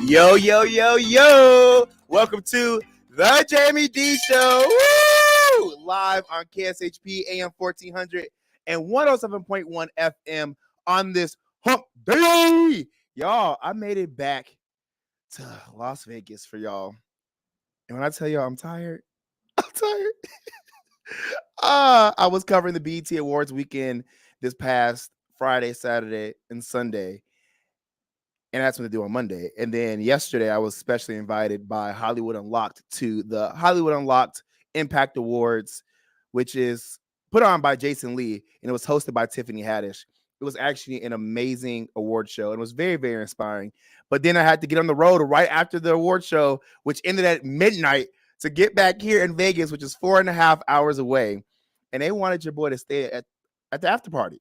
Yo, yo, yo, yo. Welcome to the Jaime Dee Show. Woo! Live on KSHP AM 1400 and 107.1 FM on this hump day. Y'all, I made it back to Las Vegas for y'all. And when I tell y'all I'm tired, I'm tired. I was covering the BET Awards weekend this past Friday, Saturday, and Sunday. And that's what they do on Monday. And then yesterday, I was specially invited by Hollywood Unlocked to the Hollywood Unlocked Impact Awards, which is put on by Jason Lee, and it was hosted by Tiffany Haddish. It was actually an amazing award show, and it was very, very inspiring. But then I had to get on the road right after the award show, which ended at midnight, to get back here in Vegas, which is 4.5 hours away. And they wanted your boy to stay at the after party.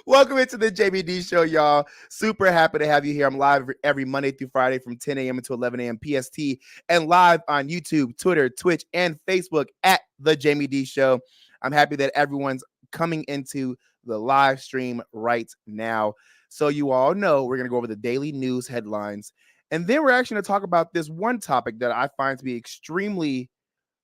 Welcome into the Jaime Dee Show, y'all. Super happy to have you here. I'm live every Monday through Friday from 10 a.m. until 11 a.m. PST, and live on YouTube, Twitter, Twitch, and Facebook at the Jaime Dee Show. I'm happy that everyone's coming into the live stream right now. So you all know we're going to go over the daily news headlines, and then we're actually going to talk about this one topic that I find to be extremely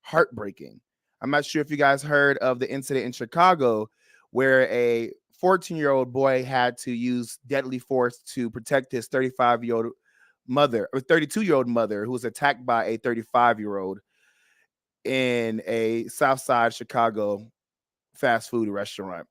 heartbreaking. I'm not sure if you guys heard of the incident in Chicago where a 14-year-old boy had to use deadly force to protect his 35-year-old mother, or 32-year-old mother, who was attacked by a 35-year-old in a South Side Chicago fast food restaurant.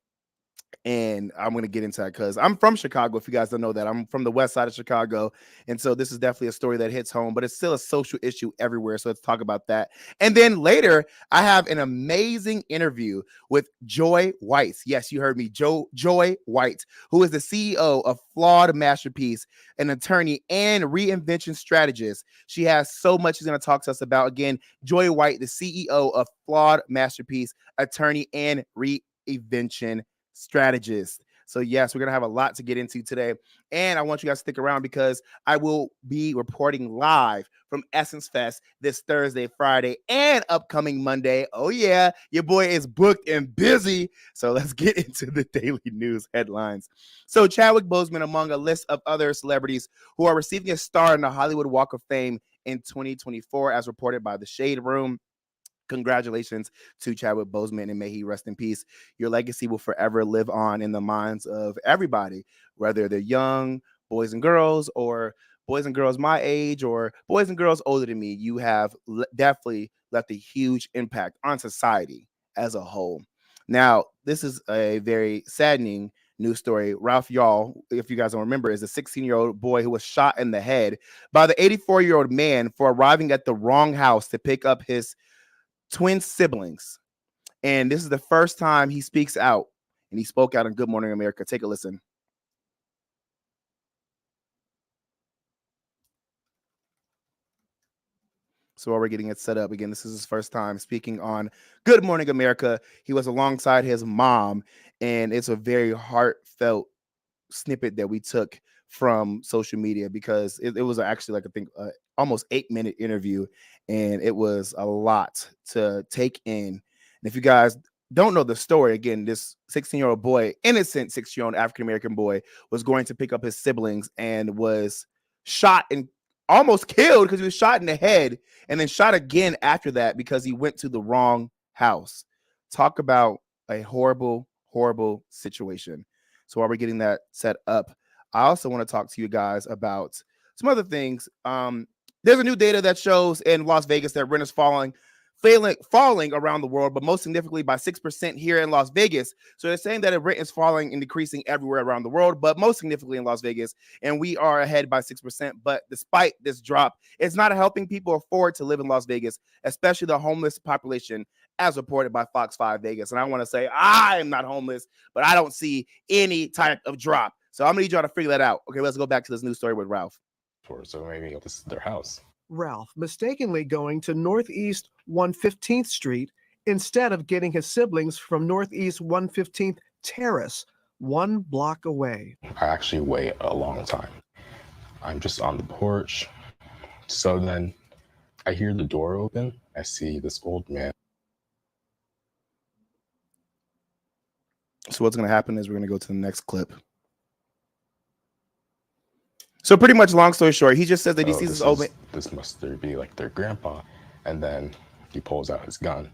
And I'm going to get into that because I'm from Chicago. If you guys don't know that, I'm from the west side of Chicago. And so this is definitely a story that hits home, but it's still a social issue everywhere. So let's talk about that. And then later, I have an amazing interview with Joy White. Yes, you heard me, Joy White, who is the CEO of Flawed Masterpiece, an attorney and reinvention strategist. She has so much she's going to talk to us about. Again, Joy White, the CEO of Flawed Masterpiece, attorney and reinvention strategist. So yes, we're gonna have a lot to get into today, and I want you guys to stick around because I will be reporting live from Essence Fest this Thursday, Friday, and upcoming Monday. Oh yeah, your boy is booked and busy. So let's get into the daily news headlines. So Chadwick Boseman, among a list of other celebrities who are receiving a star in the Hollywood Walk of Fame in 2024, as reported by the Shade Room. Congratulations to Chadwick Boseman, and may he rest in peace. Your legacy will forever live on in the minds of everybody, whether they're young boys and girls, or boys and girls my age, or boys and girls older than me. You have definitely left a huge impact on society as a whole. Now, this is a very saddening news story. Ralph Y'all, if you guys don't remember, is a 16-year-old boy who was shot in the head by the 84-year-old man for arriving at the wrong house to pick up his twin siblings. And this is the first time he speaks out, and he spoke out on Good Morning America. Take a listen. So while we're getting it set up, again, this is his first time speaking on Good Morning America. He was alongside his mom, and it's a very heartfelt snippet that we took from social media because it was actually, like, I think almost 8-minute interview, and it was a lot to take in. And if you guys don't know the story, again, this 16-year-old boy, innocent 16-year-old African-American boy, was going to pick up his siblings and was shot and almost killed because he was shot in the head, and then shot again after that because he went to the wrong house. Talk about a horrible, horrible situation. So while we're getting that set up, I also want to talk to you guys about some other things. There's a new data that shows in Las Vegas that rent is falling around the world, but most significantly by 6% here in Las Vegas. So they're saying that rent is falling and decreasing everywhere around the world, but most significantly in Las Vegas, and we are ahead by 6%. But despite this drop, it's not helping people afford to live in Las Vegas, especially the homeless population, as reported by Fox 5 Vegas. And I want to say, I am not homeless, but I don't see any type of drop. So I'm gonna need y'all to figure that out. Okay, let's go back to this news story with Ralph. So maybe this is their house. Ralph mistakenly going to Northeast 115th Street instead of getting his siblings from Northeast 115th Terrace, 1 block away. I actually wait a long time. I'm just on the porch. So then I hear the door open. I see this old man. So what's going to happen is we're going to go to the next clip. So pretty much, long story short, he just says that he Oh, sees this old man. this must be like their grandpa. And then he pulls out his gun.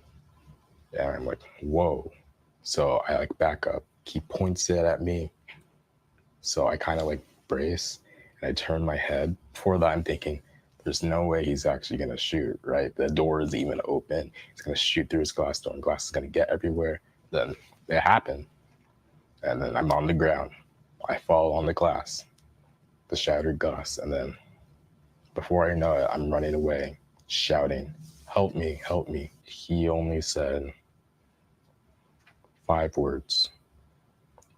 And I'm like, whoa. So I like back up. He points it at me. So I kind of like brace and I turn my head. Before that, I'm thinking, there's no way he's actually going to shoot, right? The door is even open. He's going to shoot through his glass door and glass is going to get everywhere. Then it happened. And then I'm on the ground. I fall on the glass, the shattered glass. And then before I know it, I'm running away, shouting, help me, help me. He only said 5 words.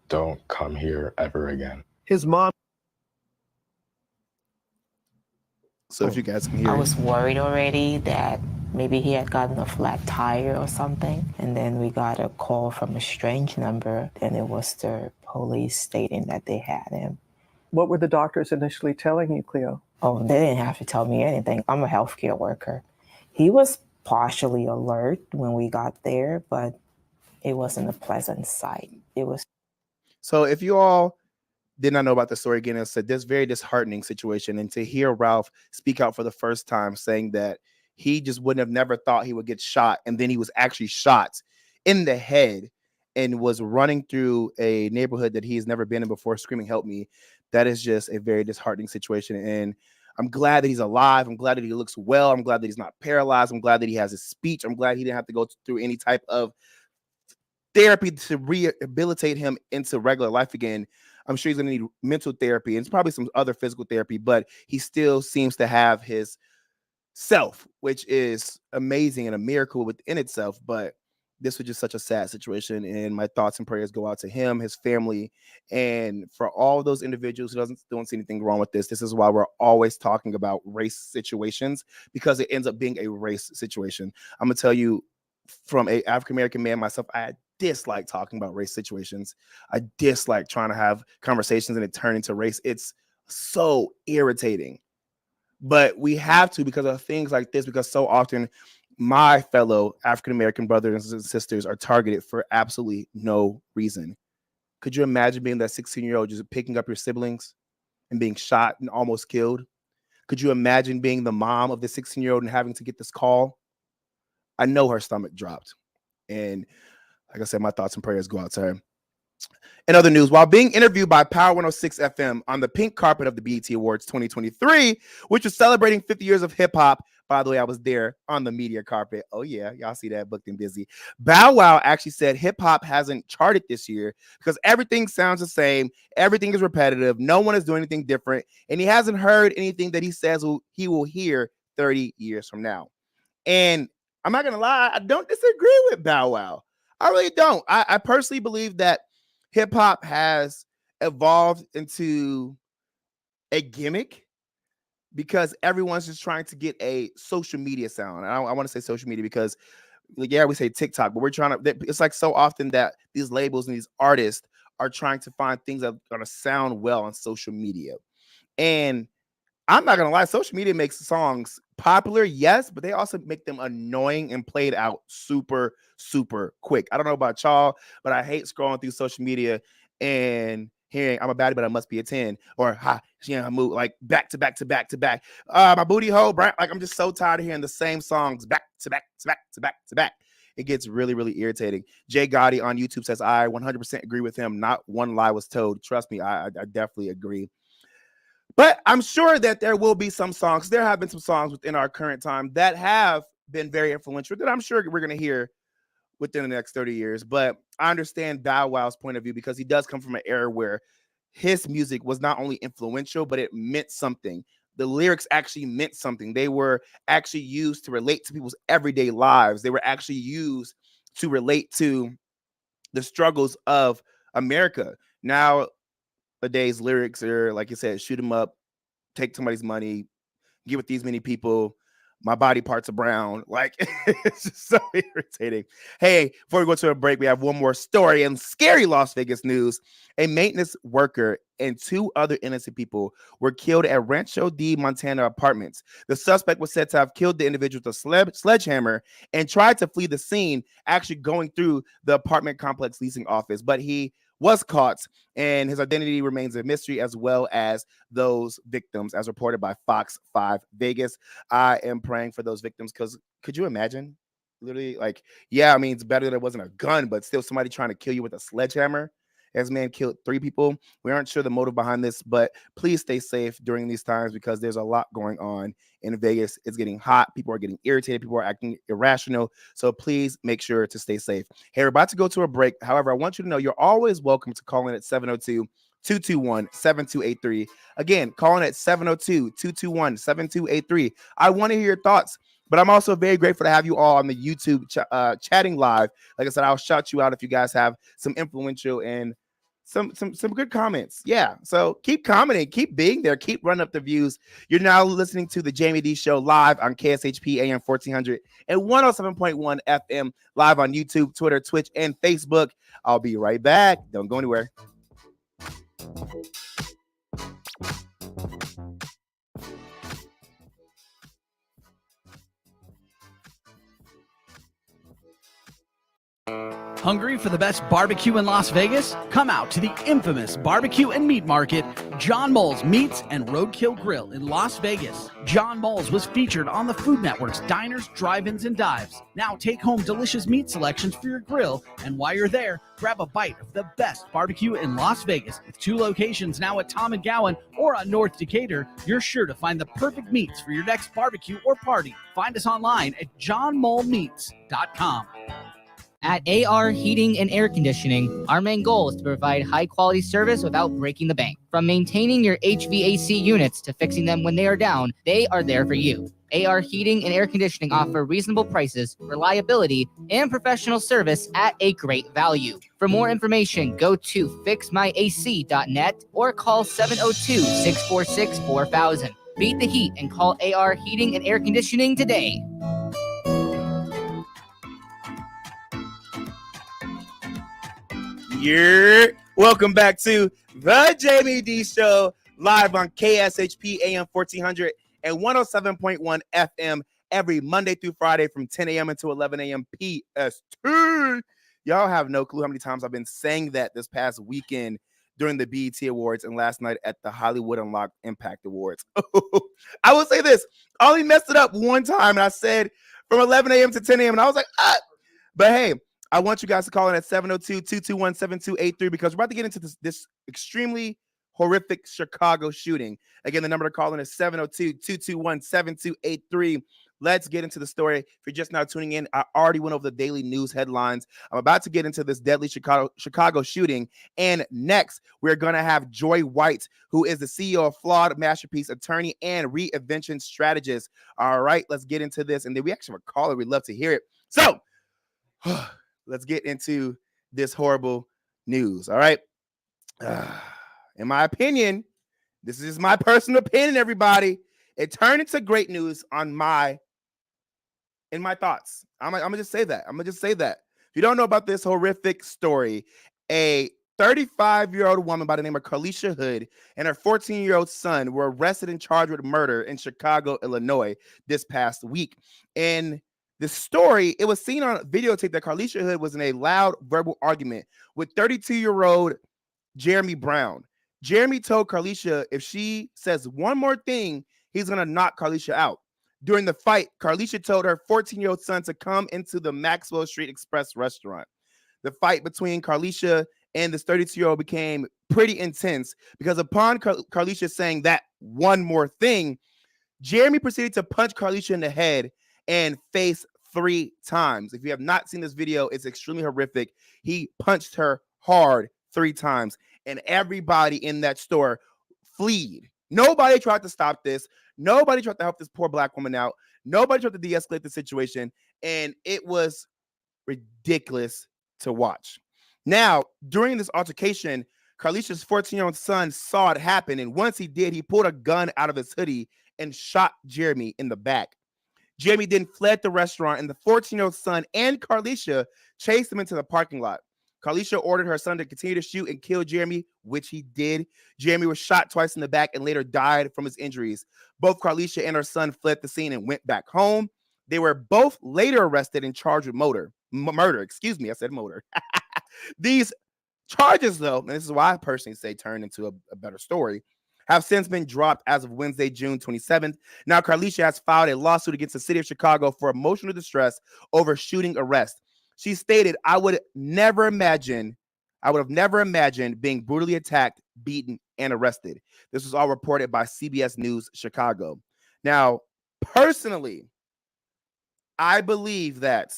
Don't come here ever again. His mom. So if you guys can hear I it. was worried already that maybe he had gotten a flat tire or something. And then we got a call from a strange number, and it was the police stating that they had him. What were the doctors initially telling you, Cleo? Oh, they didn't have to tell me anything. I'm a healthcare worker. He was partially alert when we got there, but it wasn't a pleasant sight. It was. So if you all did not know about the story, again, it's a very disheartening situation. And to hear Ralph speak out for the first time saying that he just wouldn't have never thought he would get shot. And then he was actually shot in the head and was running through a neighborhood that he has never been in before, screaming, help me. That is just a very disheartening situation. And I'm glad that he's alive. I'm glad that he looks well. I'm glad that he's not paralyzed. I'm glad that he has his speech. I'm glad he didn't have to go through any type of therapy to rehabilitate him into regular life again. I'm sure he's going to need mental therapy and probably some other physical therapy, but he still seems to have his self, which is amazing and a miracle within itself. But this was just such a sad situation, and my thoughts and prayers go out to him, his family, and for all those individuals who don't see anything wrong with this. This is why we're always talking about race situations, because it ends up being a race situation. I'm gonna tell you, from a African-American man myself, I dislike talking about race situations. I dislike trying to have conversations and it turn into race. It's so irritating. But we have to, because of things like this, because so often my fellow African-American brothers and sisters are targeted for absolutely no reason. Could you imagine being that 16-year-old just picking up your siblings and being shot and almost killed? Could you imagine being the mom of the 16-year-old and having to get this call? I know her stomach dropped. And like I said, my thoughts and prayers go out to her. In other news, while being interviewed by Power 106 FM on the pink carpet of the BET Awards 2023, which was celebrating 50 years of hip hop, by the way, I was there on the media carpet. Oh yeah, y'all see that, booked and busy. Bow Wow actually said hip hop hasn't charted this year because everything sounds the same. Everything is repetitive. No one is doing anything different. And he hasn't heard anything that he says he will hear 30 years from now. And I'm not going to lie, I don't disagree with Bow Wow. I really don't. I personally believe that hip hop has evolved into a gimmick because everyone's just trying to get a social media sound. And I want to say social media because, yeah, we say TikTok, but we're trying to, it's like so often that these labels and these artists are trying to find things that are going to sound well on social media. And I'm not going to lie, social media makes songs popular, yes, but they also make them annoying and played out super, super quick. I don't know about y'all, but I hate scrolling through social media and hearing I'm a baddie, but I must be a 10, or ha, yeah, I move like back to back to back to back. My booty hole, like I'm just so tired of hearing the same songs back to back to back to back to back. It gets really, really irritating. Jay Gotti on YouTube says, I 100% agree with him. Not one lie was told. Trust me, I definitely agree. But I'm sure that there will be some songs. There have been some songs within our current time that have been very influential that I'm sure we're going to hear within the next 30 years. But I understand Bow Wow's point of view because he does come from an era where his music was not only influential, but it meant something. The lyrics actually meant something. They were actually used to relate to people's everyday lives. They were actually used to relate to the struggles of America. Nowadays, lyrics are, like you said, shoot them up, take somebody's money, get with these many people, my body parts are brown. Like, it's just so irritating. Hey, before we go to a break, we have one more story in scary Las Vegas news. A maintenance worker and 2 other innocent people were killed at Rancho Dee, Montana apartments. The suspect was said to have killed the individual with a sledgehammer and tried to flee the scene, actually going through the apartment complex leasing office, but he was caught, and his identity remains a mystery, as well as those victims, as reported by Fox 5 Vegas. I am praying for those victims, because could you imagine? Literally, like, yeah, I mean, it's better that it wasn't a gun, but still somebody trying to kill you with a sledgehammer. This man killed 3 people. We aren't sure the motive behind this, but please stay safe during these times, because there's a lot going on in Vegas. It's getting hot. People are getting irritated. People are acting irrational. So please make sure to stay safe. Hey, we're about to go to a break. However, I want you to know you're always welcome to call in at 702-221-7283. Again, call in at 702-221-7283. I want to hear your thoughts. But I'm also very grateful to have you all on the YouTube chatting live. Like I said, I'll shout you out if you guys have some influential and some good comments. Yeah, so keep commenting, keep being there, keep running up the views. You're now listening to the Jaime Dee Show live on KSHP AM 1400 and 107.1 FM, live on YouTube, Twitter, Twitch, and Facebook. I'll be right back. Don't go anywhere. Hungry for the best barbecue in Las Vegas? Come out to the infamous barbecue and meat market, John Mole's Meats and Roadkill Grill in Las Vegas. John Mole's was featured on the Food Network's Diners, Drive-Ins, and Dives. Now take home delicious meat selections for your grill, and while you're there, grab a bite of the best barbecue in Las Vegas. With 2 locations now at Tom and Gowan or on North Decatur, you're sure to find the perfect meats for your next barbecue or party. Find us online at johnmolemeats.com. At AR Heating and Air Conditioning, our main goal is to provide high-quality service without breaking the bank. From maintaining your HVAC units to fixing them when they are down, they are there for you. AR Heating and Air Conditioning offer reasonable prices, reliability, and professional service at a great value. For more information, go to fixmyac.net or call 702-646-4000. Beat the heat and call AR Heating and Air Conditioning today. Welcome back to the Jaime Dee Show, live on KSHP AM 1400 and 107.1 FM every Monday through Friday from 10 a.m. until 11 a.m. PST. Y'all have no clue how many times I've been saying that this past weekend during the BET Awards and last night at the Hollywood Unlocked Impact Awards. I will say this, I only messed it up one time, and I said from 11 a.m. to 10 a.m., and I was like, but hey, I want you guys to call in at 702-221-7283, because we're about to get into this extremely horrific Chicago shooting. Again, the number to call in is 702-221-7283. Let's get into the story. If you're just now tuning in, I already went over the daily news headlines. I'm about to get into this deadly Chicago shooting. And next, we're going to have Joy White, who is the CEO of Flawed Masterpiece, attorney and Reinvention Strategist. All right, let's get into this. And then we actually have a caller. We'd love to hear it. So, let's get into this horrible news. All right. In my opinion, this is my personal opinion, everybody. It turned into great news in my thoughts. I'm gonna just say that. If you don't know about this horrific story, a 35-year-old woman by the name of Carlisha Hood and her 14-year-old son were arrested and charged with murder in Chicago, Illinois this past week. And the story, it was seen on videotape that Carlisha Hood was in a loud verbal argument with 32-year-old Jeremy Brown. Jeremy told Carlisha if she says one more thing, he's going to knock Carlisha out. During the fight, Carlisha told her 14-year-old son to come into the Maxwell Street Express restaurant. The fight between Carlisha and this 32-year-old became pretty intense, because upon Carlisha saying that one more thing, Jeremy proceeded to punch Carlisha in the head and face 3 times. If you have not seen this video, it's extremely horrific. He punched her hard 3 times, and everybody in that store fled. Nobody tried to stop this. Nobody tried to help this poor Black woman out. Nobody tried to de-escalate the situation, and it was ridiculous to watch. Now, during this altercation, Carlisha's 14-year-old son saw it happen, and once he did, he pulled a gun out of his hoodie and shot Jeremy in the back. Jeremy then fled the restaurant, and the 14-year-old son and Carlisha chased him into the parking lot. Carlisha ordered her son to continue to shoot and kill Jeremy, which he did. Jeremy was shot twice in the back and later died from his injuries. Both Carlisha and her son fled the scene and went back home. They were both later arrested and charged with murder. Excuse me, I said motor. These charges, though, and this is why I personally say turned into a better story, have since been dropped as of Wednesday, June 27th. Now, Carlisha has filed a lawsuit against the city of Chicago for emotional distress over shooting arrest. She stated, I would have never imagined being brutally attacked, beaten, and arrested. This was all reported by CBS News Chicago. Now, personally, I believe that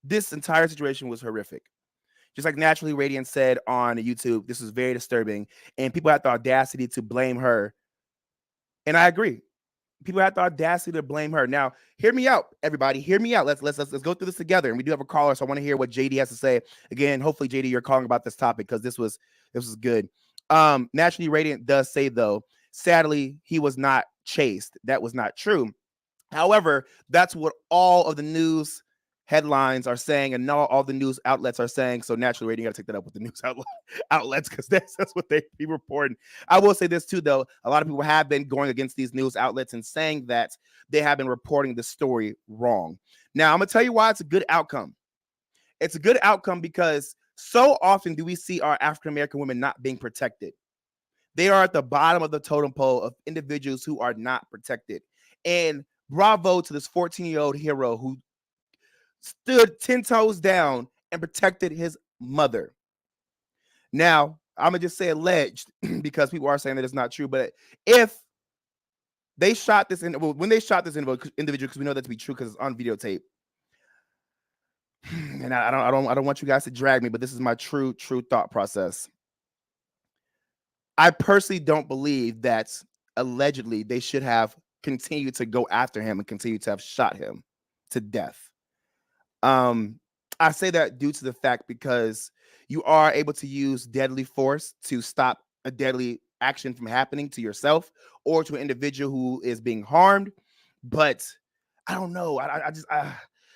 this entire situation was horrific. Just like Naturally Radiant said on YouTube, this is very disturbing, and people had the audacity to blame her. And I agree. People had the audacity to blame her. Now, hear me out, everybody. Hear me out. Let's go through this together. And we do have a caller, so I want to hear what JD has to say. Again, hopefully, JD, you're calling about this topic because this was good. Naturally Radiant does say, though, sadly, he was not chased. That was not true. However, that's what all of the news headlines are saying, and all the news outlets are saying. So naturally, you got to take that up with the news outlets because that's what they be reporting. I will say this too, though. A lot of people have been going against these news outlets and saying that they have been reporting the story wrong. Now, I'm going to tell you why it's a good outcome. It's a good outcome because so often do we see our African-American women not being protected. They are at the bottom of the totem pole of individuals who are not protected. And bravo to this 14-year-old hero who stood 10 toes down and protected his mother. Now, I'm going to just say alleged because people are saying that it's not true. But if they shot this, when they shot this individual, because we know that to be true because it's on videotape. And I don't want you guys to drag me, but this is my true thought process. I personally don't believe that allegedly they should have continued to go after him and continue to have shot him to death. I say that due to the fact because you are able to use deadly force to stop a deadly action from happening to yourself or to an individual who is being harmed. But I don't know.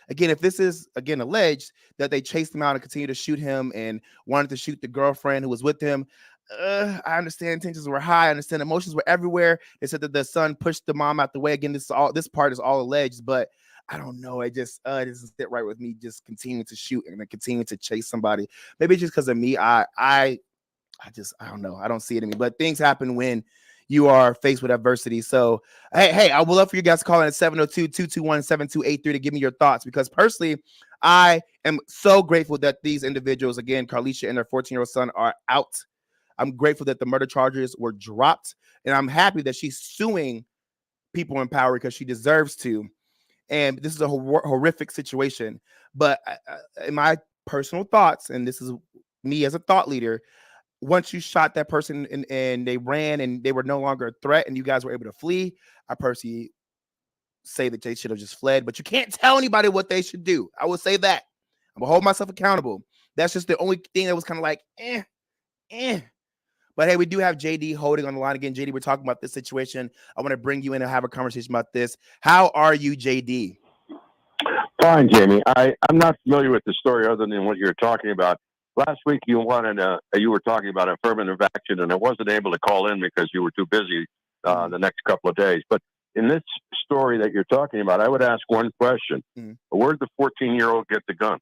Again, if this is again alleged that they chased him out and continued to shoot him and wanted to shoot the girlfriend who was with him, I understand tensions were high. I understand emotions were everywhere. They said that the son pushed the mom out the way. Again, this part is all alleged, but I don't know. It just doesn't sit right with me. Just continuing to shoot and then continue to chase somebody. Maybe just because of me. I don't know. I don't see it in me. But things happen when you are faced with adversity. So hey, I would love for you guys to call in at 702-221-7283 to give me your thoughts. Because personally, I am so grateful that these individuals, again, Carlisha and their 14-year-old son, are out. I'm grateful that the murder charges were dropped, and I'm happy that she's suing people in power because she deserves to. And this is a horrific situation. But in my personal thoughts, and this is me as a thought leader, once you shot that person and they ran and they were no longer a threat and you guys were able to flee, I personally say that they should have just fled. But you can't tell anybody what they should do. I will say that. I'm going to hold myself accountable. That's just the only thing that was kind of like, But hey, we do have JD holding on the line again. JD, we're talking about this situation. I want to bring you in and have a conversation about this. How are you, JD? Fine, Jamie. I'm not familiar with the story other than what you're talking about. Last week, you were talking about affirmative action, and I wasn't able to call in because you were too busy the next couple of days. But in this story that you're talking about, I would ask one question. Where'd the 14-year-old get the gun?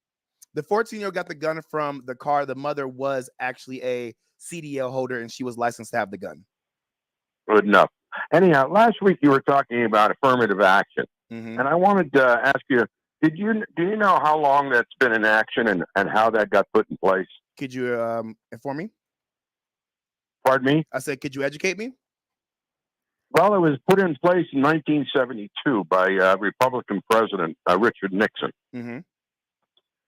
The 14-year-old got the gun from the car. The mother was actually a CDL holder, and she was licensed to have the gun. Good enough. Anyhow, last week you were talking about affirmative action, and I wanted to ask you, do you know how long that's been in action and how that got put in place? Could you inform me? Pardon me? I said, could you educate me? Well, it was put in place in 1972 by Republican President Richard Nixon. And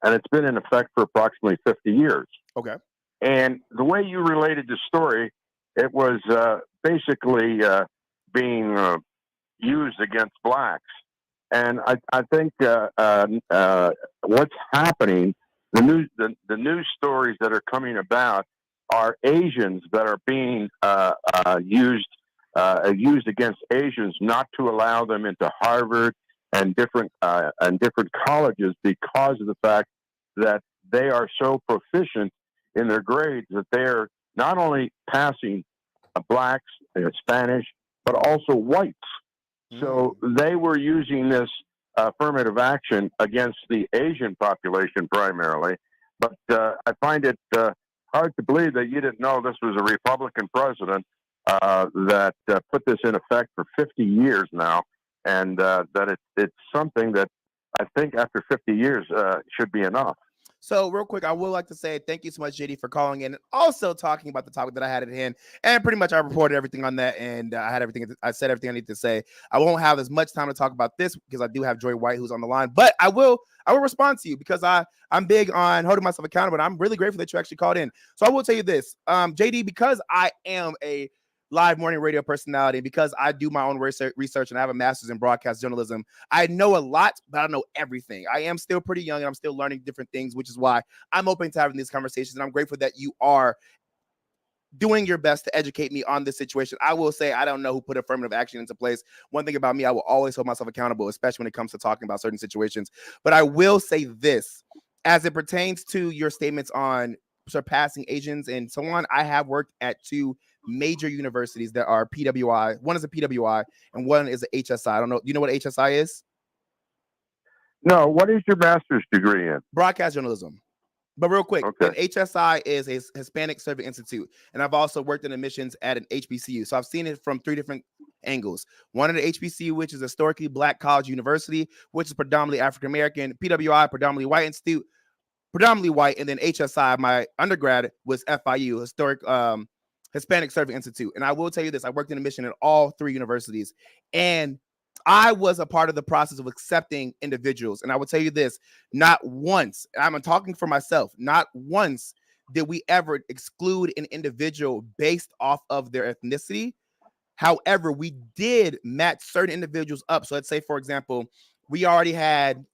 it's been in effect for approximately 50 years. Okay. And the way you related the story, it was basically being used against blacks. And I think what's happening, the news stories that are coming about are Asians that are being used against Asians, not to allow them into Harvard and different colleges because of the fact that they are so proficient in their grades that they're not only passing blacks, Spanish, but also whites. So they were using this affirmative action against the Asian population primarily. But I find it hard to believe that you didn't know this was a Republican president that put this in effect for 50 years now, and that it's something that I think after 50 years should be enough. So real quick, I would like to say thank you so much, JD, for calling in and also talking about the topic that I had at hand. And pretty much I reported everything on that, and I said everything I need to say. I won't have as much time to talk about this because I do have Joy White who's on the line, but I will respond to you because I'm big on holding myself accountable. And I'm really grateful that you actually called in. So I will tell you this, JD, because I am a live morning radio personality, because I do my own research and I have a master's in broadcast journalism, I know a lot, but I don't know everything. I am still pretty young and I'm still learning different things, which is why I'm open to having these conversations. And I'm grateful that you are doing your best to educate me on this situation. I will say I don't know who put affirmative action into place. One thing about me, I will always hold myself accountable, especially when it comes to talking about certain situations. But I will say this, as it pertains to your statements on surpassing Asians and so on, I have worked at two major universities that are PWI. One is a PWI and one is a HSI. I don't know. You know what HSI is? No. What is your master's degree in? Broadcast journalism. But real quick, okay. An HSI is a Hispanic Serving Institute. And I've also worked in admissions at an HBCU. So I've seen it from three different angles. One of the HBCU, which is a historically black college university, which is predominantly African-American. PWI, predominantly white institute, predominantly white. And then HSI, my undergrad was FIU, historic Hispanic Serving Institute. And I will tell you this, I worked in admission at all three universities. And I was a part of the process of accepting individuals. And I will tell you this, not once, I'm talking for myself, not once did we ever exclude an individual based off of their ethnicity. However, we did match certain individuals up. So let's say, for example, we already had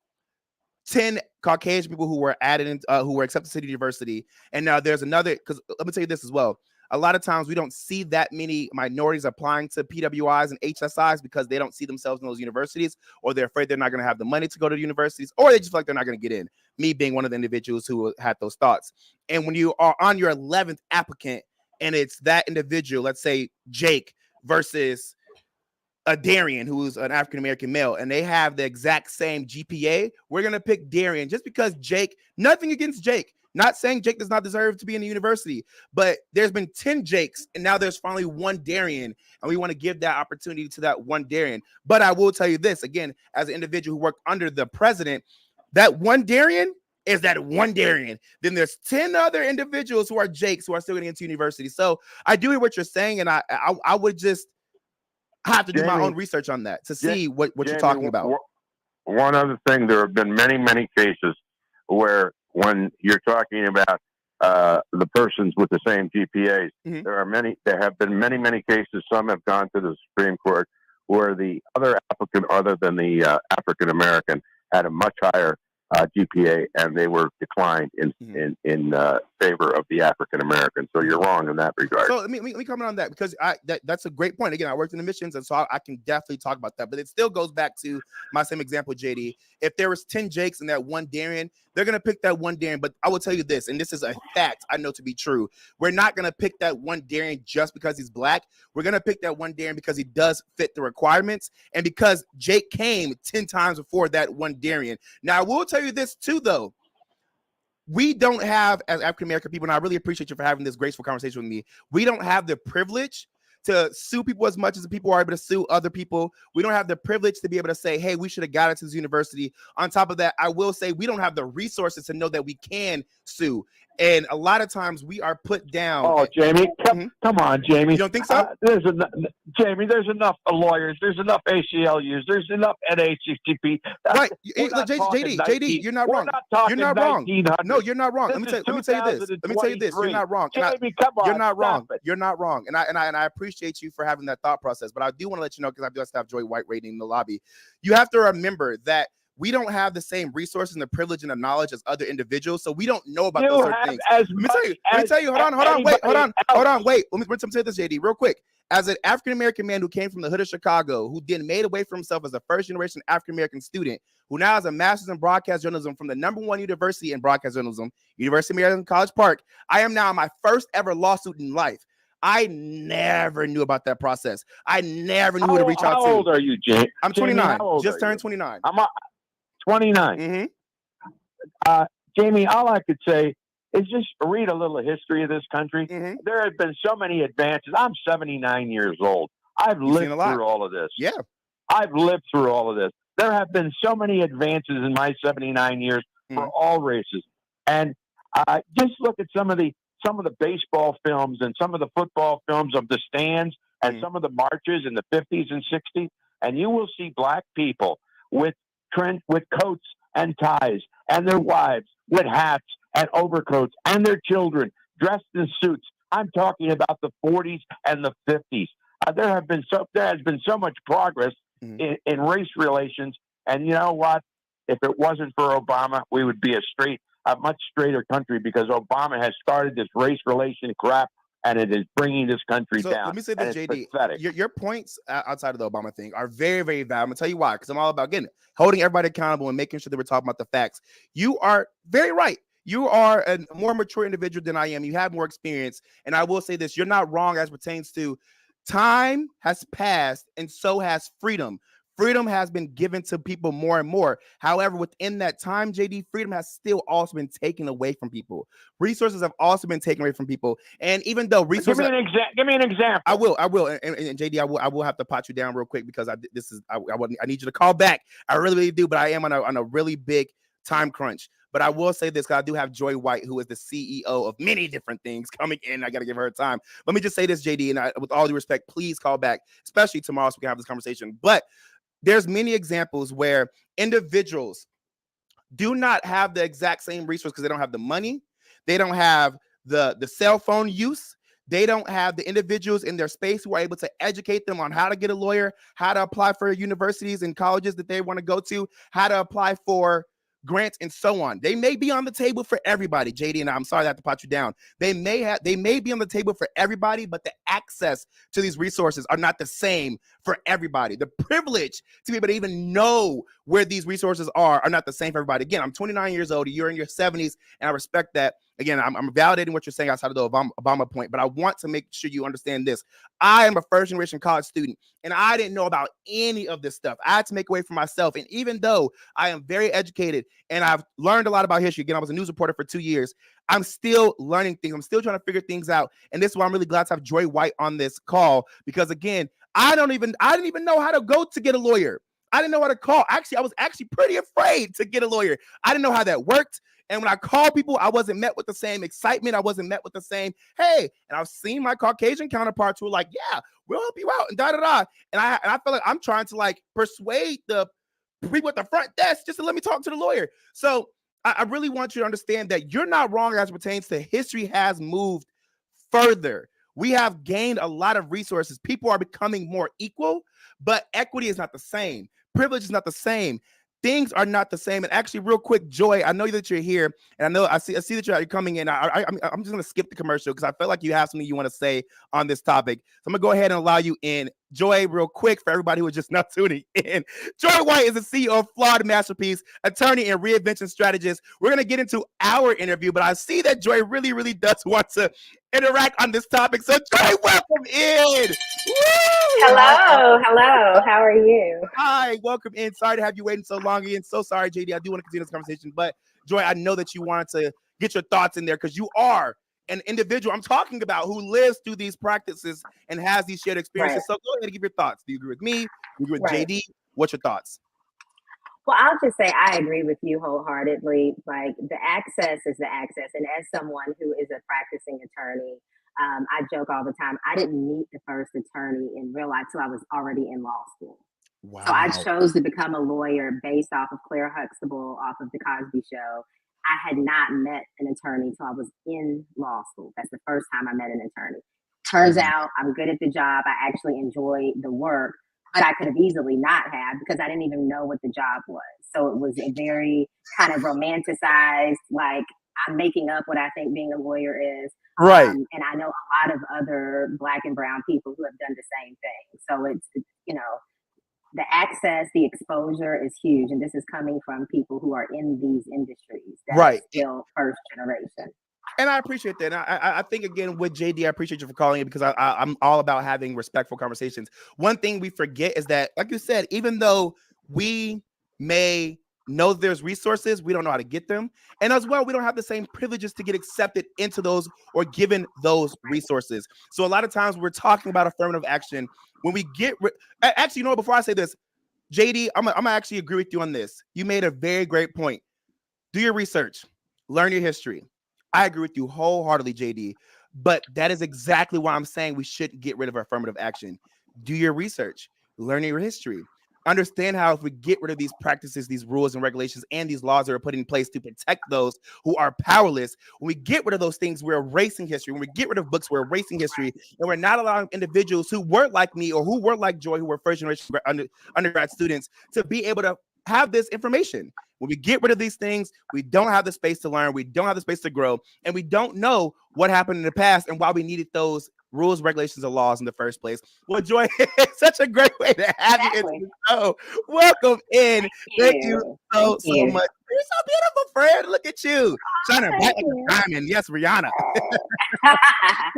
10 Caucasian people who were added in, who were accepted to City University. And now there's another, because let me tell you this as well. A lot of times we don't see that many minorities applying to PWIs and HSIs because they don't see themselves in those universities, or they're afraid they're not going to have the money to go to the universities, or they just feel like they're not going to get in. Me being one of the individuals who had those thoughts. And when you are on your 11th applicant and it's that individual, let's say Jake versus a Darian, who's an African-American male, and they have the exact same GPA, we're going to pick Darian just because Jake, nothing against Jake. Not saying Jake does not deserve to be in the university, but there's been 10 Jakes, and now there's finally one Darian, and we want to give that opportunity to that one Darian. But I will tell you this, again, as an individual who worked under the president, that one Darian is that one Darian. Then there's 10 other individuals who are Jakes who are still getting into university. So I do hear what you're saying, and I would just have to do my own research on that to see what you're talking about. One other thing, there have been many, many cases where when you're talking about the persons with the same GPAs, there have been many, many cases. Some have gone to the Supreme Court where the other applicant, other than the African American, had a much higher GPA, and they were declined in favor of the African American. So you're wrong in that regard. So let me comment on that, because that's a great point. Again, I worked in admissions, and so I can definitely talk about that. But it still goes back to my same example, JD. If there was 10 Jakes and that one Darian, they're going to pick that one Darian. But I will tell you this, and this is a fact I know to be true. We're not going to pick that one Darian just because he's black. We're going to pick that one Darian because he does fit the requirements, and because Jake came 10 times before that one Darian. Now, I will tell you this too, though. We don't have, as African-American people, and I really appreciate you for having this graceful conversation with me, we don't have the privilege to sue people as much as the people are able to sue other people. We don't have the privilege to be able to say, hey, we should have got into this university. On top of that, I will say we don't have the resources to know that we can sue. And a lot of times we are put down. Oh, Jamie, come on, Jamie. You don't think so? Jamie, there's enough lawyers. There's enough ACLUs. There's enough NAACP. Right. JD, you're not wrong. You're not wrong. No, you're not wrong. Let me tell you this. You're not wrong. Jamie, come on. You're not wrong. You're not wrong. And I appreciate you for having that thought process. But I do want to let you know, because I do have Joy White waiting in the lobby. You have to remember that we don't have the same resources and the privilege and the knowledge as other individuals, so we don't know about those certain things. Let me tell you. Hold on. Wait. Let me say this, JD, real quick. as an African-American man who came from the hood of Chicago, who then made a way for himself as a first-generation African-American student, who now has a master's in broadcast journalism from the #1 university in broadcast journalism, University of Maryland, College Park, I am now in my first ever lawsuit in life. I never knew about that process. I never knew who to reach out to. How old are you, Jamie? I'm 29. Jamie, Just turned 29. I'm 29. Mm-hmm. Jamie, all I could say is just read a little history of this country. Mm-hmm. There have been so many advances. I'm 79 years old. I've lived through all of this. Yeah. I've lived through all of this. There have been so many advances in my 79 years for all races. And just look at some of the baseball films and some of the football films of the stands and some of the marches in the 50s and 60s, and you will see black people with coats and ties, and their wives with hats and overcoats, and their children dressed in suits. I'm talking about the 40s and the 50s. There has been so much progress in race relations, and you know what? If it wasn't for Obama, we would be a much straighter country, because Obama has started this race relation crap, and it is bringing this country down. Let me say this, JD. Your points outside of the Obama thing are very, very valid. I'm going to tell you why, because I'm all about holding everybody accountable and making sure that we're talking about the facts. You are very right. You are a more mature individual than I am. You have more experience. And I will say this, you're not wrong as pertains to time has passed, and so has freedom. Freedom has been given to people more and more. However, within that time, JD, freedom has still also been taken away from people. Resources have also been taken away from people. And even though resources, give me an example. I will. And JD, I will have to pot you down real quick, because I need you to call back. I really, really do. But I am on a really big time crunch. But I will say this, because I do have Joy White, who is the CEO of many different things, coming in. I got to give her time. Let me just say this, JD, and with all due respect, please call back, especially tomorrow, so we can have this conversation. But there's many examples where individuals do not have the exact same resource, because they don't have the money. They don't have the cell phone use. They don't have the individuals in their space who are able to educate them on how to get a lawyer, how to apply for universities and colleges that they want to go to, how to apply for grants, and so on. They may be on the table for everybody, JD, and I'm sorry I have to pot you down. They may be on the table for everybody, but the access to these resources are not the same for everybody. The privilege to be able to even know where these resources are not the same for everybody. Again, I'm 29 years old, you're in your 70s, and I respect that. Again, I'm validating what you're saying outside of the Obama point, but I want to make sure you understand this. I am a first-generation college student, and I didn't know about any of this stuff. I had to make a way for myself, and even though I am very educated and I've learned a lot about history, again, I was a news reporter for 2 years, I'm still learning things. I'm still trying to figure things out, and this is why I'm really glad to have Joy White on this call, because, again, I didn't even know how to go to get a lawyer. I didn't know how to call. Actually, I was pretty afraid to get a lawyer. I didn't know how that worked. And when I called people, I wasn't met with the same excitement. I wasn't met with the same, hey. And I've seen my Caucasian counterparts who were like, yeah, we'll help you out, and da-da-da. And I feel like I'm trying to persuade the people at the front desk just to let me talk to the lawyer. So I really want you to understand that you're not wrong as it pertains to history has moved further. We have gained a lot of resources. People are becoming more equal, but equity is not the same. Privilege is not the same. Things are not the same. And actually, real quick, Joy, I know that you're here, and I know I see that you're coming in. I'm just going to skip the commercial, because I feel like you have something you want to say on this topic. So I'm going to go ahead and allow you in. Joy, real quick, for everybody who is just not tuning in, Joy White is the CEO of Flawed Masterpiece, attorney and reinvention strategist. We're going to get into our interview, but I see that Joy really, really does want to interact on this topic. So, Joy, welcome in. Woo! Hello. How are you? Hi, welcome in. Sorry to have you waiting so long again. So sorry, JD. I do want to continue this conversation, but Joy, I know that you wanted to get your thoughts in there, because you are an individual I'm talking about who lives through these practices and has these shared experiences. Right. So go ahead and give your thoughts. Do you agree with me? Do you agree with JD? What's your thoughts? Well, I'll just say I agree with you wholeheartedly. Like, the access is the access. And as someone who is a practicing attorney, I joke all the time, I didn't meet the first attorney in real life till I was already in law school. Wow. So I chose to become a lawyer based off of Claire Huxtable, off of The Cosby Show. I had not met an attorney till I was in law school. That's the first time I met an attorney. Turns out I'm good at the job. I actually enjoy the work, but I could have easily not have, because I didn't even know what the job was. So it was a very kind of romanticized, like, I'm making up what I think being a lawyer is. Right. And I know a lot of other Black and brown people who have done the same thing. So it's you know, the access, the exposure is huge. And this is coming from people who are in these industries that are Right. still first generation. And I appreciate that. And I think, again, with JD, I appreciate you for calling it, because I'm all about having respectful conversations. One thing we forget is that, like you said, even though we may know there's resources, we don't know how to get them. And as well, we don't have the same privileges to get accepted into those or given those resources. So a lot of times we're talking about affirmative action. When we get actually, you know what, before I say this, JD, I'm gonna actually agree with you on this. You made a very great point. Do your research, learn your history. I agree with you wholeheartedly, JD. But that is exactly why I'm saying we shouldn't get rid of affirmative action. Do your research, learn your history. Understand how if we get rid of these practices, these rules and regulations, and these laws that are put in place to protect those who are powerless, when we get rid of those things, we're erasing history. When we get rid of books, we're erasing history. And we're not allowing individuals who were like me or who were like Joy, who were first generation undergrad students, to be able to have this information. When we get rid of these things, we don't have the space to learn, we don't have the space to grow, and we don't know what happened in the past and why we needed those rules, regulations, and laws in the first place. Well, Joy, it's such a great way to have you into the show. Welcome in. Thank you so much. You're so beautiful, friend. Look at you. Shining bright like a diamond. Yes, Rihanna.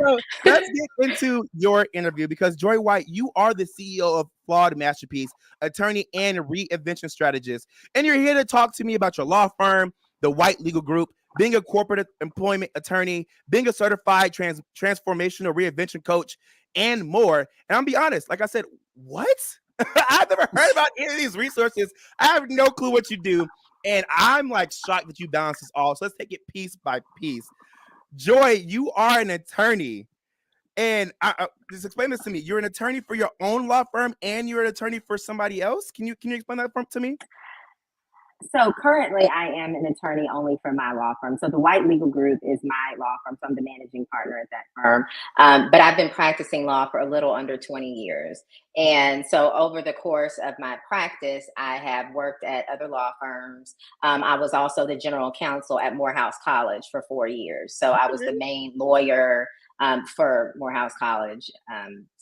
So let's get into your interview, because Joy White, you are the CEO of Flawed Masterpiece, attorney and reinvention strategist. And you're here to talk to me about your law firm, the White Legal Group, being a corporate employment attorney, being a certified transformational reinvention coach, and more. And I'll be honest, like I said, what? I've never heard about any of these resources. I have no clue what you do. And I'm like shocked that you balance this all. So let's take it piece by piece. Joy, you are an attorney. And just explain this to me. You're an attorney for your own law firm and you're an attorney for somebody else. Can you explain that to me? So currently I am an attorney only for my law firm. So the White Legal Group is my law firm. So I'm the managing partner at that firm. But I've been practicing law for a little under 20 years. And so over the course of my practice, I have worked at other law firms. I was also the general counsel at Morehouse College for 4 years. So I was the main lawyer for Morehouse College.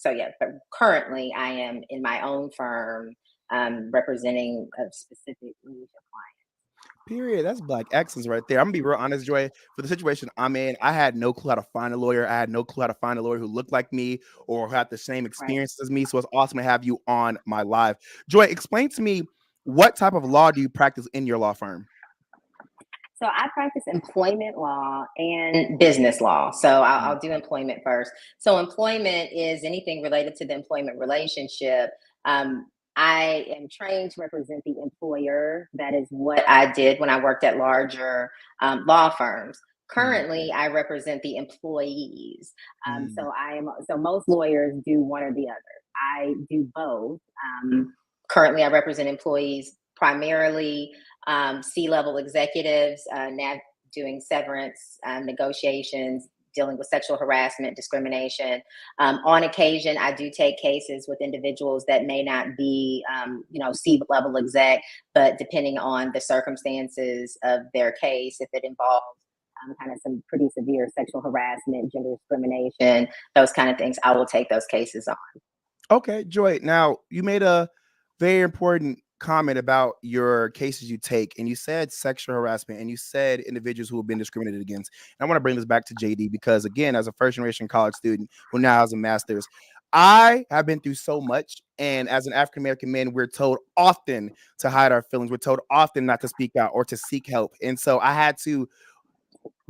But currently I am in my own firm, representing a specific niche of clients. Period. That's Black excellence right there. I'm gonna be real honest, Joy. For the situation I'm in, I had no clue how to find a lawyer. I had no clue how to find a lawyer who looked like me or who had the same experience as me. So it's awesome to have you on my live. Joy, explain to me, what type of law do you practice in your law firm? So I practice employment law and business law. So I'll do employment first. So employment is anything related to the employment relationship. I am trained to represent the employer. That is what I did when I worked at larger law firms. Currently, I represent the employees. So most lawyers do one or the other. I do both. Currently, I represent employees, primarily C-level executives, now doing severance negotiations, dealing with sexual harassment, discrimination. On occasion, I do take cases with individuals that may not be, C-level exec, but depending on the circumstances of their case, if it involves kind of some pretty severe sexual harassment, gender discrimination, those kind of things, I will take those cases on. Okay, Joy. Now, you made a very important comment about your cases you take, and you said sexual harassment, and you said individuals who have been discriminated against. And I want to bring this back to JD, because again, as a first generation college student who now has a master's, I have been through so much. And as an African American man, we're told often to hide our feelings. We're told often not to speak out or to seek help. And so I had to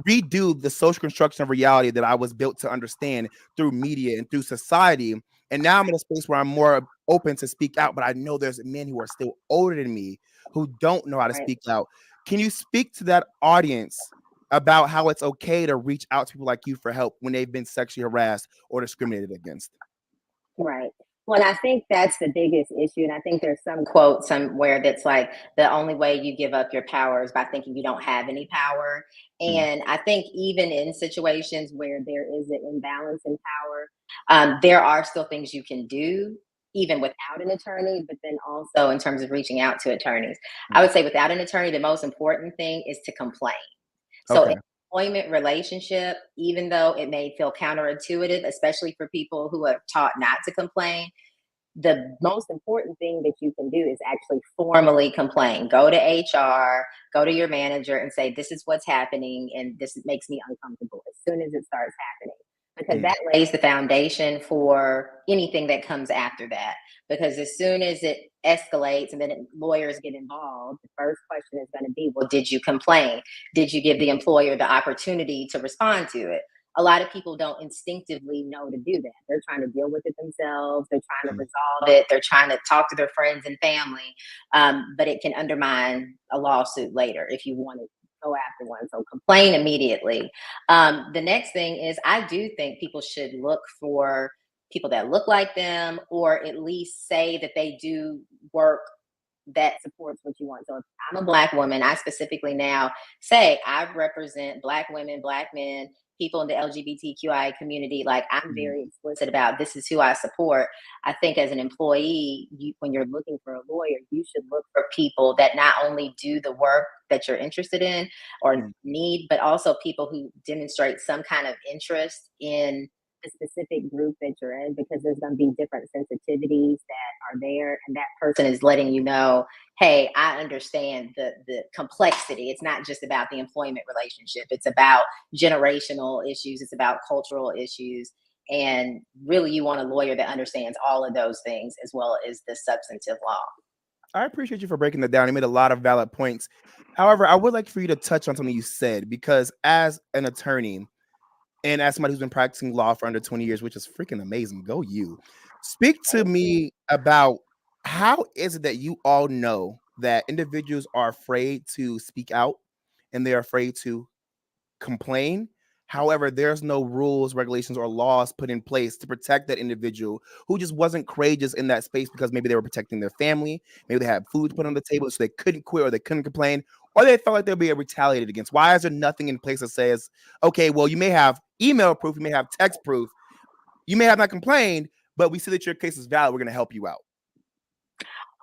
redo the social construction of reality that I was built to understand through media and through society. And now I'm in a space where I'm more open to speak out, but I know there's men who are still older than me who don't know how to speak out. Can you speak to that audience about how it's okay to reach out to people like you for help when they've been sexually harassed or discriminated against? Right. Well, I think that's the biggest issue. And I think there's some quote somewhere that's like, the only way you give up your power is by thinking you don't have any power. And I think even in situations where there is an imbalance in power, there are still things you can do, even without an attorney, but then also in terms of reaching out to attorneys. I would say without an attorney, the most important thing is to complain. So if employment relationship, even though it may feel counterintuitive, especially for people who are taught not to complain, the most important thing that you can do is actually formally complain. Go to HR, go to your manager and say, this is what's happening and this makes me uncomfortable as soon as it starts happening. Because that lays the foundation for anything that comes after that. Because as soon as it escalates and then lawyers get involved, the first question is going to be, well, did you complain? Did you give the employer the opportunity to respond to it? A lot of people don't instinctively know to do that. They're trying to deal with it themselves. They're trying to resolve it. They're trying to talk to their friends and family. But it can undermine a lawsuit later if you want to go after one. So complain immediately. The next thing is I do think people should look for people that look like them, or at least say that they do work that supports what you want. So if I'm a Black woman, I specifically now say I represent Black women, Black men, people in the LGBTQI community. Like I'm very explicit about this is who I support. I think as an employee, when you're looking for a lawyer, you should look for people that not only do the work that you're interested in or need, but also people who demonstrate some kind of interest in the specific group that you're in, because there's going to be different sensitivities that are there, and that person is letting you know, hey, I understand the complexity. It's not just about the employment relationship. It's about generational issues. It's about cultural issues. And really, you want a lawyer that understands all of those things as well as the substantive law. I appreciate you for breaking that down. You made a lot of valid points. However, I would like for you to touch on something you said, because as an attorney and as somebody who's been practicing law for under 20 years, which is freaking amazing, go you. Speak to me about how is it that you all know that individuals are afraid to speak out and they're afraid to complain. However, there's no rules, regulations, or laws put in place to protect that individual who just wasn't courageous in that space because maybe they were protecting their family, maybe they had food put on the table so they couldn't quit or they couldn't complain, or they felt like they'll be retaliated against. Why is there nothing in place that says, okay, well, you may have email proof, you may have text proof, you may have not complained, but we see that your case is valid, we're going to help you out?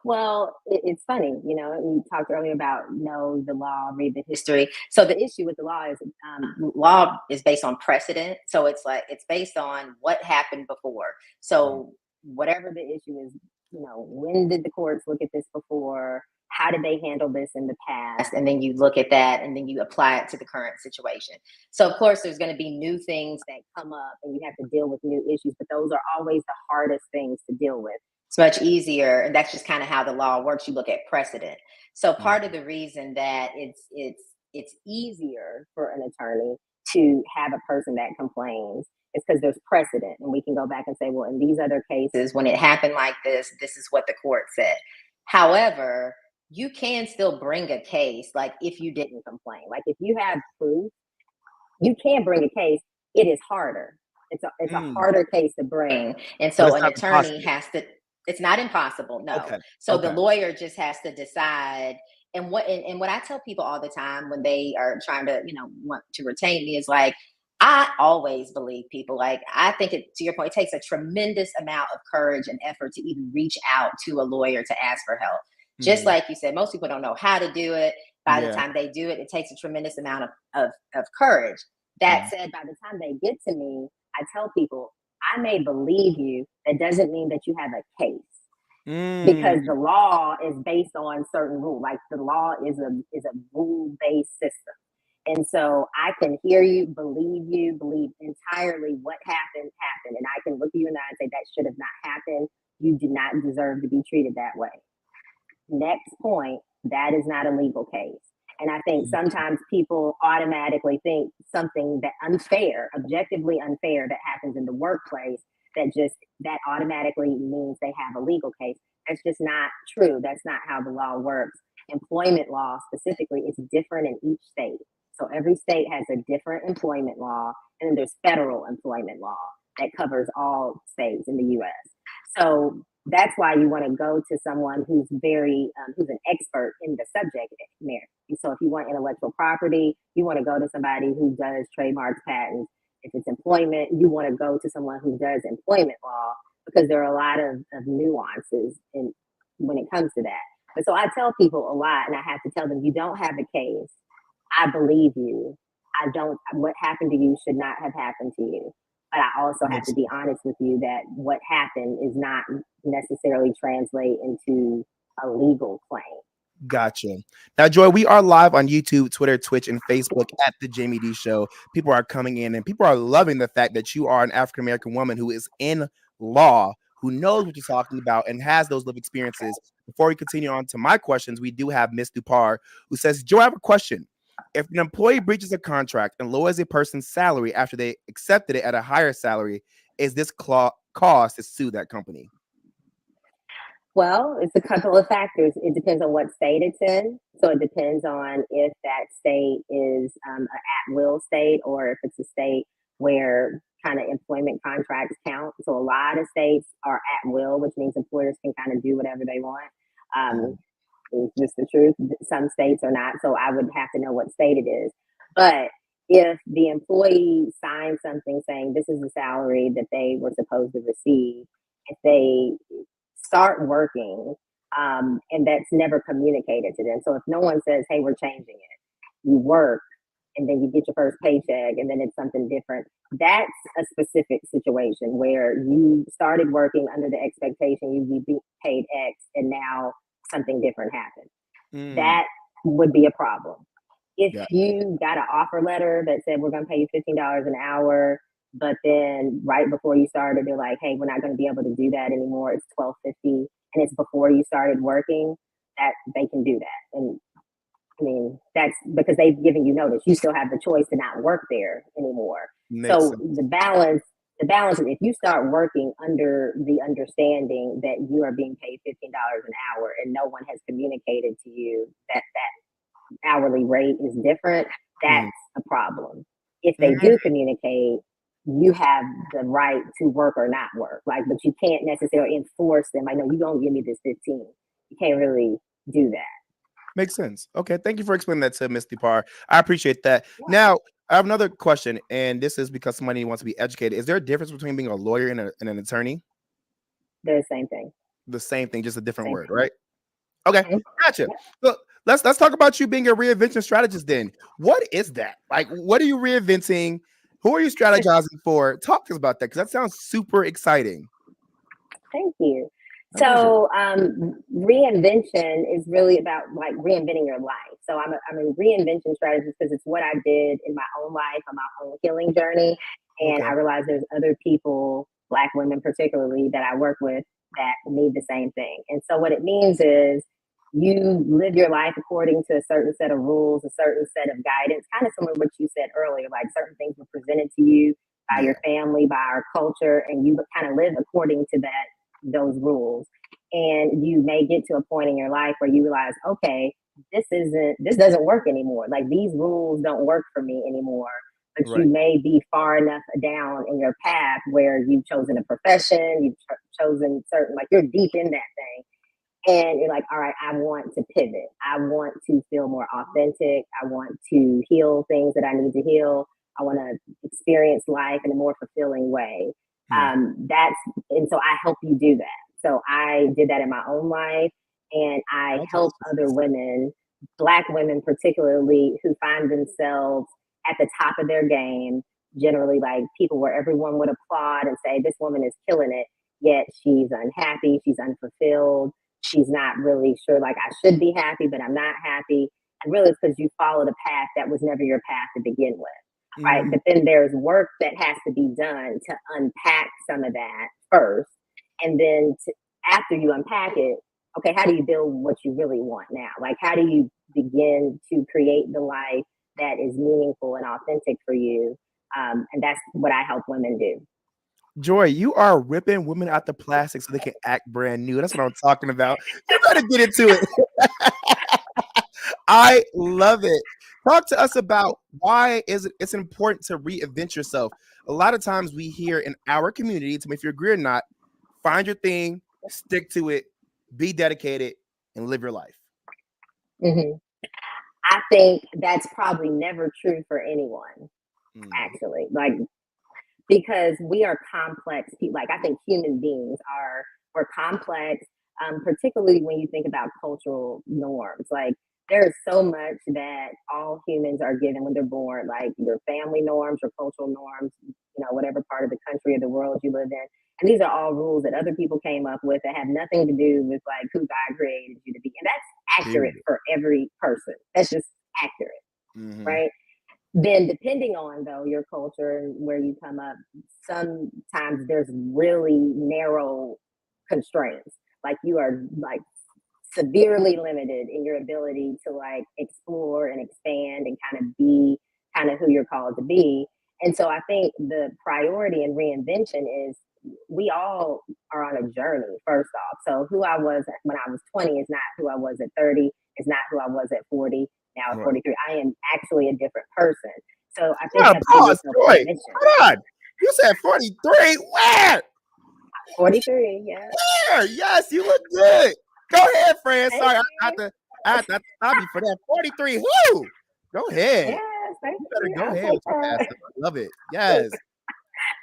Well, it's funny, you know, we talked earlier about know the law, read the history. So the issue with the law is based on precedent. So it's like, it's based on what happened before. So whatever the issue is, you know, when did the courts look at this before? How did they handle this in the past? And then you look at that and then you apply it to the current situation. So of course, there's going to be new things that come up and you have to deal with new issues, but those are always the hardest things to deal with. It's much easier, and that's just kind of how the law works. You look at precedent. So part of the reason that it's easier for an attorney to have a person that complains is because there's precedent, and we can go back and say, well, in these other cases, when it happened like this is what the court said. However, you can still bring a case, like if you didn't complain. Like if you have proof, you can bring a case. It is harder. It's a harder case to bring, and so an attorney has to. It's not impossible, no. Okay. So the lawyer just has to decide. And what I tell people all the time when they are trying to, you know, want to retain me is like, I always believe people. Like, I think to your point, it takes a tremendous amount of courage and effort to even reach out to a lawyer to ask for help. Just like you said, most people don't know how to do it. By the time they do it, it takes a tremendous amount of courage. That said, by the time they get to me, I tell people, I may believe you. That doesn't mean that you have a case, because the law is based on certain rules. Like the law is a rule-based system, and so I can hear you, believe entirely what happened, and I can look you in the eye and say that should have not happened. You do not deserve to be treated that way. Next point, that is not a legal case. And I think sometimes people automatically think something that unfair, objectively unfair, that happens in the workplace, that automatically means they have a legal case. That's just not true. That's not how the law works. Employment law specifically is different in each state. So every state has a different employment law, and then there's federal employment law that covers all states in the US. So that's why you want to go to someone who's who's an expert in the subject matter. So if you want intellectual property, you want to go to somebody who does trademarks, patents. If it's employment, you want to go to someone who does employment law, because there are a lot of nuances when it comes to that. But so I tell people a lot, and I have to tell them, you don't have a case. I believe you. what happened to you should not have happened to you. But I also have to be honest with you that what happened is not necessarily translate into a legal claim. Gotcha. Now, Joy, we are live on YouTube, Twitter, Twitch, and Facebook at the Jaime Dee Show. People are coming in and people are loving the fact that you are an African American woman who is in law, who knows what you're talking about, and has those lived experiences. Before we continue on to my questions, we do have Miss Dupar, who says, Joy, I have a question. If an employee breaches a contract and lowers a person's salary after they accepted it at a higher salary, is this cause to sue that company? Well, it's a couple of factors. It depends on what state it's in. So it depends on if that state is an at-will state or if it's a state where kind of employment contracts count. So a lot of states are at will, which means employers can kind of do whatever they want. It's just the truth. Some states are not. So I would have to know what state it is. But if the employee signs something saying this is the salary that they were supposed to receive, if they start working and that's never communicated to them. So if no one says, hey, we're changing it, you work and then you get your first paycheck and then it's something different. That's a specific situation where you started working under the expectation you'd be paid X and now something different happened. That would be a problem. If you got an offer letter that said we're going to pay you $15 an hour, but then right before you started, they're like, hey, we're not going to be able to do that anymore. It's $12.50 and it's before you started working, that they can do that. And I mean, that's because they've given you notice. You still have the choice to not work there anymore. So the balance is if you start working under the understanding that you are being paid $15 an hour and no one has communicated to you that that hourly rate is different, that's a problem. If they do communicate, you have the right to work or not work. Like, but you can't necessarily enforce them. I know you're gonna give me this 15. You can't really do that. Makes sense. Okay, thank you for explaining that to Ms. Dupar. I appreciate that. Yeah. Now, I have another question, and this is because somebody wants to be educated. Is there a difference between being a lawyer and an attorney? They're the same thing. The same thing, just a different word, right? Okay, gotcha. So let's talk about you being a reinvention strategist then. What is that? Like, what are you reinventing? Who are you strategizing for? Talk to us about that, because that sounds super exciting. Thank you. So reinvention is really about like reinventing your life. So I'm a reinvention strategist because it's what I did in my own life, on my own healing journey. And I realized there's other people, Black women particularly, that I work with that need the same thing. And so what it means is you live your life according to a certain set of rules, a certain set of guidance, kind of similar to what you said earlier, like certain things were presented to you by your family, by our culture, and you kind of live according to those rules. And you may get to a point in your life where you realize, okay, this doesn't work anymore. Like these rules don't work for me anymore. But you may be far enough down in your path where you've chosen a profession, you've chosen certain, like you're deep in that thing. And you're like, all right, I want to pivot. I want to feel more authentic. I want to heal things that I need to heal. I want to experience life in a more fulfilling way. And so I help you do that. So I did that in my own life, and I help other women, Black women particularly, who find themselves at the top of their game, generally like people where everyone would applaud and say, this woman is killing it, yet she's unhappy, she's unfulfilled, she's not really sure, like I should be happy, but I'm not happy. And really it's because you followed a path that was never your path to begin with. Right. But then there's work that has to be done to unpack some of that first. And then after you unpack it, okay, how do you build what you really want now? Like, how do you begin to create the life that is meaningful and authentic for you? And that's what I help women do. Joy, you are ripping women out the plastic so they can act brand new. That's what I'm talking about. You better get into it. I love it. Talk to us about why it's important to reinvent yourself. A lot of times we hear in our community, to if you agree or not, find your thing, stick to it, be dedicated, and live your life. I think that's probably never true for anyone, actually. Like, because we are complex people. Like, I think human beings we're complex, particularly when you think about cultural norms. Like, There's so much that all humans are given when they're born, like your family norms or cultural norms, whatever part of the country or the world you live in. And these are all rules that other people came up with that have nothing to do with like who God created you to be. And that's accurate for every person. That's just accurate, right? Then depending on though your culture and where you come up, sometimes there's really narrow constraints. Like you are like severely limited in your ability to like explore and expand and kind of be kind of who you're called to be. And so I think the priority in reinvention is we all are on a journey, first off. So who I was when I was 20 is not who I was at 30, is not who I was at 40, now at 43. I am actually a different person. So I think that's pause, Joy. Hold on. You said 43. Where? 43, yeah. Where? Yes, you look good. Go ahead, Fran. Sorry, I have to stop you for that. 43. Woo! Go ahead. Yes, thank you. Go ahead with your ass. I love it. Yes.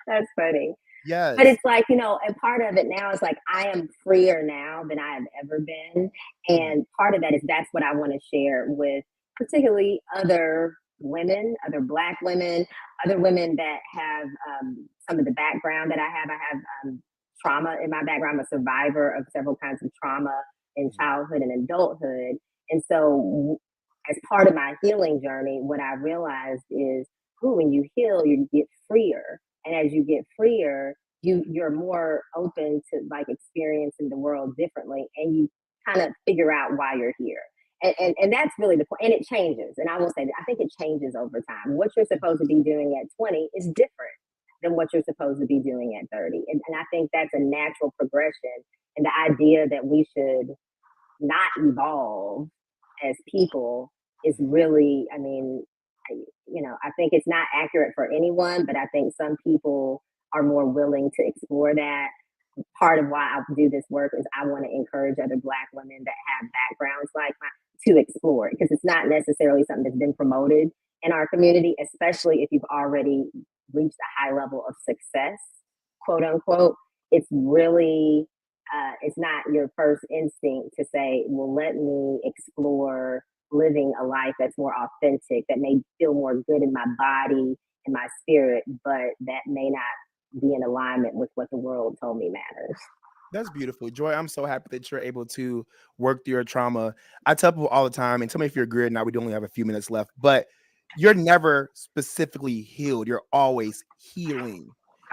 That's funny. Yes. But it's like, and part of it now is like I am freer now than I have ever been. And part of that is that's what I want to share with particularly other women, other Black women, other women that have some of the background that I have. I have trauma in my background. I'm a survivor of several kinds of trauma in childhood and adulthood. And so as part of my healing journey, what I realized is, when you heal, you get freer. And as you get freer, you're more open to like experiencing the world differently, and you kind of figure out why you're here. And that's really the point. And it changes. And I will say that I think it changes over time. What you're supposed to be doing at 20 is different than what you're supposed to be doing at 30. And I think that's a natural progression. And the idea that we should not evolve as people is really, I mean, I think it's not accurate for anyone, but I think some people are more willing to explore that. Part of why I do this work is I want to encourage other Black women that have backgrounds like mine to explore it, because it's not necessarily something that's been promoted in our community, especially if you've already reached a high level of success, quote unquote. It's really, it's not your first instinct to say, well, let me explore living a life that's more authentic, that may feel more good in my body and my spirit, but that may not be in alignment with what the world told me matters. That's beautiful. Joy, I'm so happy that you're able to work through your trauma. I tell people all the time, and tell me if you're agreed or not, we only have a few minutes left, but you're never specifically healed. You're always healing.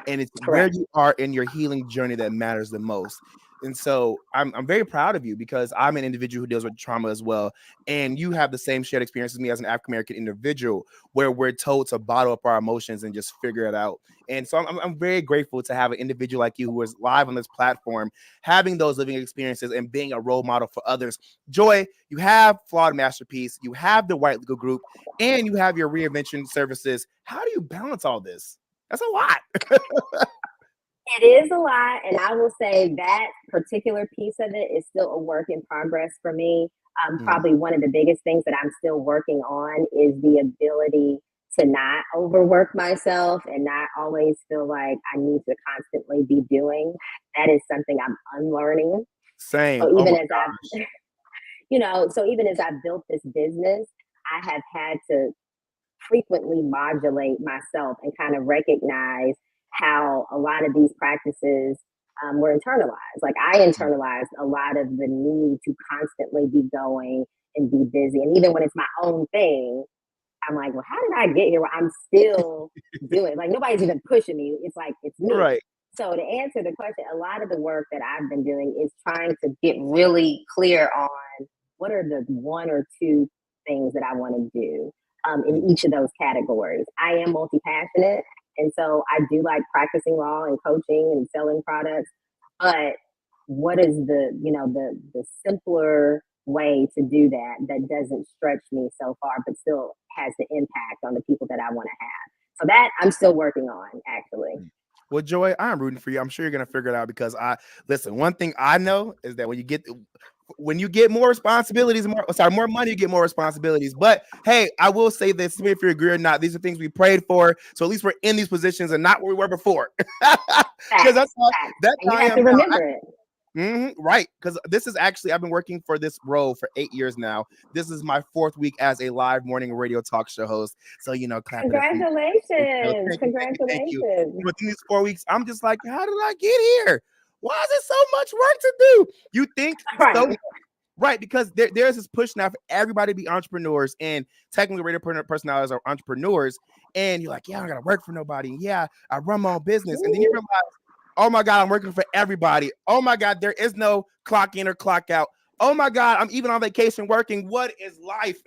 And it's where you are in your healing journey that matters the most. And so I'm very proud of you, because I'm an individual who deals with trauma as well. And you have the same shared experience as me as an African-American individual, where we're told to bottle up our emotions and just figure it out. And so I'm very grateful to have an individual like you who is live on this platform, having those living experiences and being a role model for others. Joy, you have Flawed Masterpiece, you have the White Legal Group, and you have your reinvention services. How do you balance all this? That's a lot. It is a lot. And I will say that particular piece of it is still a work in progress for me. Probably one of the biggest things that I'm still working on is the ability to not overwork myself and not always feel like I need to constantly be doing. That is something I'm unlearning. Same. So even even as I've built this business, I have had to frequently modulate myself and kind of recognize how a lot of these practices were internalized. Like I internalized a lot of the need to constantly be going and be busy. And even when it's my own thing, I'm like, well, how did I get here where I'm still doing it? Like nobody's even pushing me. It's like, it's me. Right. So to answer the question, a lot of the work that I've been doing is trying to get really clear on what are the one or two things that I want to do in each of those categories. I am multi-passionate. And so I do like practicing law and coaching and selling products, but what is the simpler way to do that doesn't stretch me so far, but still has the impact on the people that I want to have? So that I'm still working on, actually. Well, Joy, I'm rooting for you. I'm sure you're going to figure it out, because one thing I know is that when you get more responsibilities, more money, you get more responsibilities. But hey, I will say this, if you agree or not, these are things we prayed for. So at least we're in these positions and not where we were before. Because that's you have to remember it. Right, because this is actually, I've been working for this role for 8 years now. This is my 4th week as a live morning radio talk show host. So, clap it up. Congratulations. Thank you. Congratulations. Within these 4 weeks, I'm just like, how did I get here? Why is it so much work to do? You think so? Right. Right, because there's this push now for everybody to be entrepreneurs, and technically radio personalities are entrepreneurs, and you're like, yeah, I don't gotta work for nobody. And yeah, I run my own business. And then you realize, oh my God, I'm working for everybody. Oh my God, there is no clock in or clock out. Oh my God, I'm even on vacation working. What is life?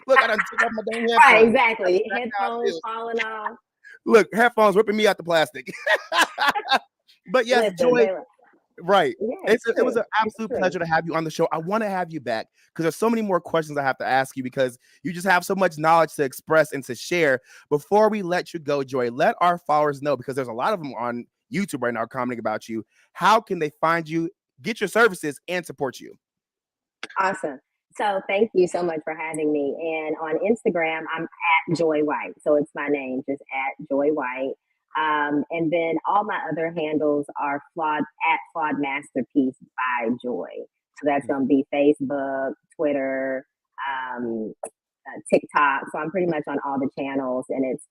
Look, I done took off my damn headphones. Right, exactly. Headphones falling off. Look, headphones ripping me out the plastic. But yes, Joy. Right. Yeah, It was an absolute pleasure to have you on the show. I want to have you back because there's so many more questions I have to ask you because you just have so much knowledge to express and to share. Before we let you go, Joy, let our followers know, because there's a lot of them on YouTube right now commenting about you. How can they find you, get your services, and support you? Awesome. So thank you so much for having me. And on Instagram, I'm at Joy White. So it's my name, just at Joy White. And then all my other handles are Flawed Masterpiece by Joy. So that's going to be Facebook, Twitter, TikTok. So I'm pretty much on all the channels, and it's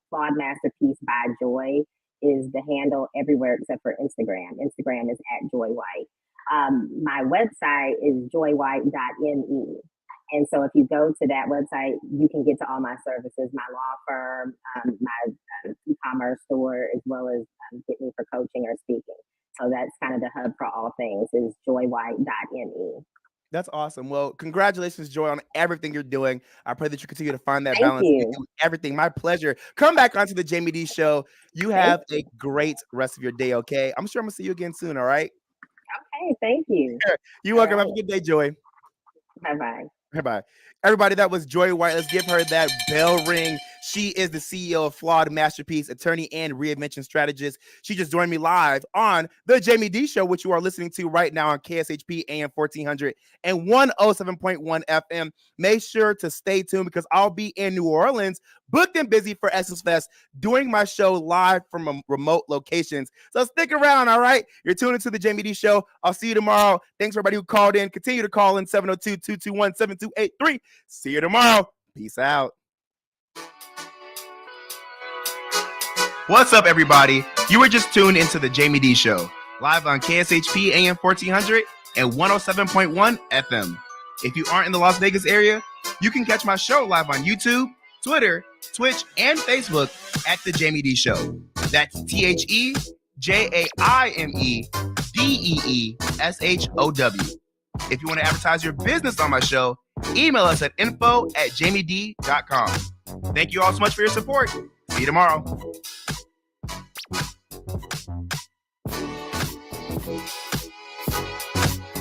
Flawed Masterpiece by Joy is the handle everywhere except for Instagram. Instagram is at Joy White. My website is joywhite.me. And so if you go to that website, you can get to all my services, my law firm, my e-commerce store, as well as get me for coaching or speaking. So that's kind of the hub for all things, is joywhite.me. That's awesome. Well, congratulations, Joy, on everything you're doing. I pray that you continue to find that Thank balance. you. Everything. My pleasure. Come back onto the Jaime Dee Show. You have a great rest of your day, okay? I'm sure I'm going to see you again soon, all right? Okay, thank you. You're welcome. Right. Have a good day, Joy. Bye-bye. Bye-bye. Everybody, that was Joy White. Let's give her that bell ring. She is the CEO of Flawed Masterpiece, attorney and reinvention strategist. She just joined me live on the Jaime Dee Show, which you are listening to right now on KSHP AM 1400 and 107.1 FM. Make sure to stay tuned because I'll be in New Orleans, booked and busy for Essence Fest, doing my show live from remote locations. So stick around, all right? You're tuned into the Jaime Dee Show. I'll see you tomorrow. Thanks for everybody who called in. Continue to call in 702-221-7283. See you tomorrow. Peace out. What's up, everybody? You were just tuned into the Jaime Dee Show, live on KSHP AM 1400 and 107.1 FM. If you aren't in the Las Vegas area, you can catch my show live on YouTube, Twitter, Twitch, and Facebook at the Jaime Dee Show. That's TheJaimeDeeshow. If you want to advertise your business on my show, email us at info@jamiedee.com. Thank you all so much for your support. See you tomorrow.